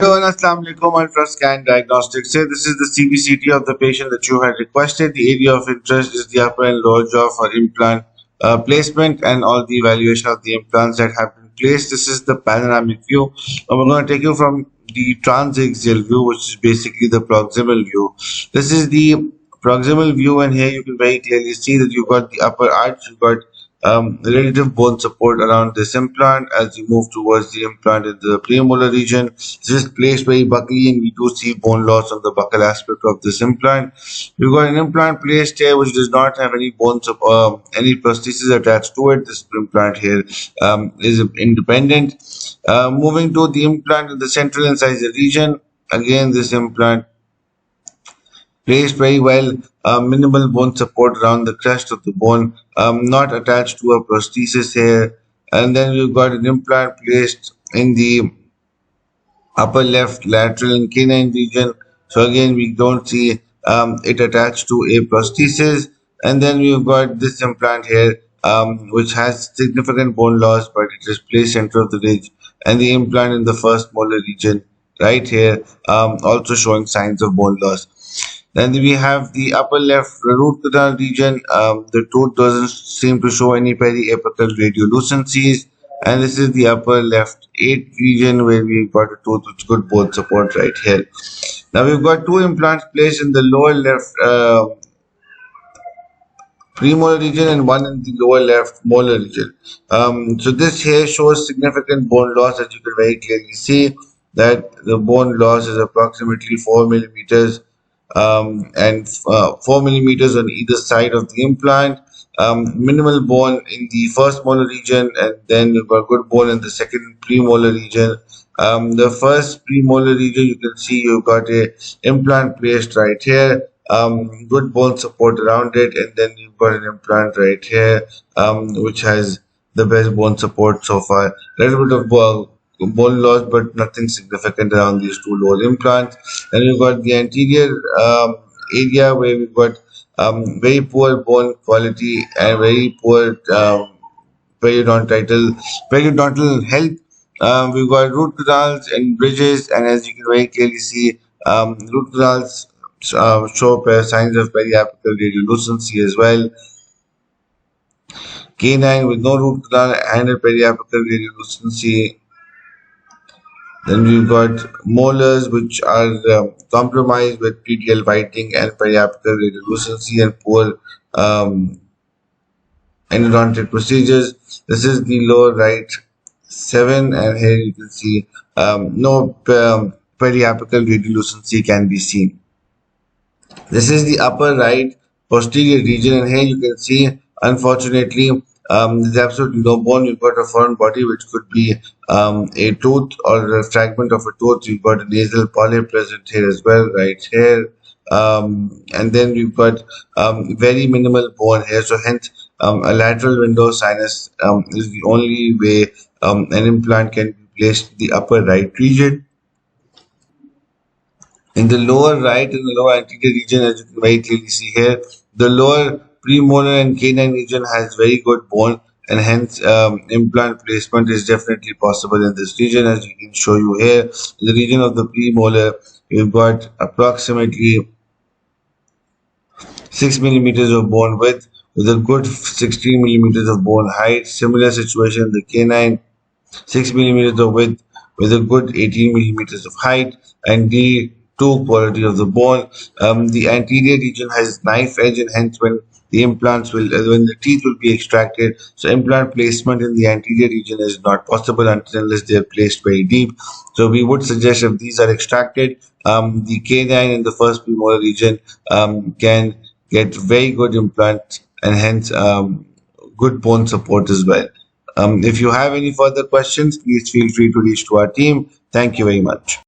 Hello and Assalamu alaikum. Ultrascan Diagnostics here. This is the CBCT of the patient that you had requested. The area of interest is the upper and lower jaw for implant placement and all the evaluation of the implants that have been placed. This is the panoramic view. We're going to take you from the transaxial view, which is basically the proximal view. This is the proximal view, and here you can very clearly see that you've got the upper arch, you've got relative bone support around this implant as you move towards the implant in the premolar region. This is placed very buccally, and we do see bone loss on the buccal aspect of this implant. We've got an implant placed here which does not have any bones, any prosthesis attached to it. This implant here is independent. Moving to the implant in the central incisor region, again this implant placed very well, minimal bone support around the crest of the bone, not attached to a prosthesis here. And then we've got an implant placed in the upper left lateral and canine region. So again, we don't see it attached to a prosthesis. And then we've got this implant here, which has significant bone loss, but it is placed center of the ridge, and the implant in the first molar region right here, also showing signs of bone loss. Then we have the upper left root canal region. The tooth doesn't seem to show any periapical radiolucencies. And this is the upper left 8 region where we've got a tooth with good bone support right here. Now we've got two implants placed in the lower left premolar region and one in the lower left molar region. So this here shows significant bone loss, as you can very clearly see that the bone loss is approximately 4 millimeters and 4 millimeters on either side of the implant. Minimal bone in the first molar region, and then you've got good bone in the second premolar region. The first premolar region, you can see you've got a implant placed right here, good bone support around it, and then you've got an implant right here, which has the best bone support so far. A little bit of bone loss, but nothing significant around these two lower implants. And we've got the anterior area where we've got very poor bone quality and very poor periodontal health. We've got root canals and bridges, and as you can very clearly see, root canals show signs of periapical radiolucency as well. Canine with no root canal and a periapical radiolucency. Then we've got molars, which are compromised with PTL whitening and periapical radiolucency and poor endodontic procedures. This is the lower right 7, and here you can see no periapical radiolucency can be seen. This is the upper right posterior region, and here you can see, unfortunately, there's absolutely no bone. You've got a foreign body, which could be a tooth or a fragment of a tooth. You've got a nasal polyp present here as well, right here. And then we've got very minimal bone here. So hence, a lateral window sinus is the only way an implant can be placed in the upper right region. In the lower right and the lower anterior region, as you can very clearly see here, the lower premolar and canine region has very good bone, and hence implant placement is definitely possible in this region. As we can show you here, in the region of the premolar, we've got approximately 6 millimeters of bone width with a good 16 millimeters of bone height. Similar situation in the canine, 6 millimeters of width with a good 18 millimeters of height, and the quality of the bone. The anterior region has knife edge, and hence when the teeth will be extracted, so implant placement in the anterior region is not possible unless they are placed very deep. So we would suggest, if these are extracted, the canine in the first premolar region can get very good implant and hence good bone support as well. If you have any further questions, please feel free to reach to our team. Thank you very much.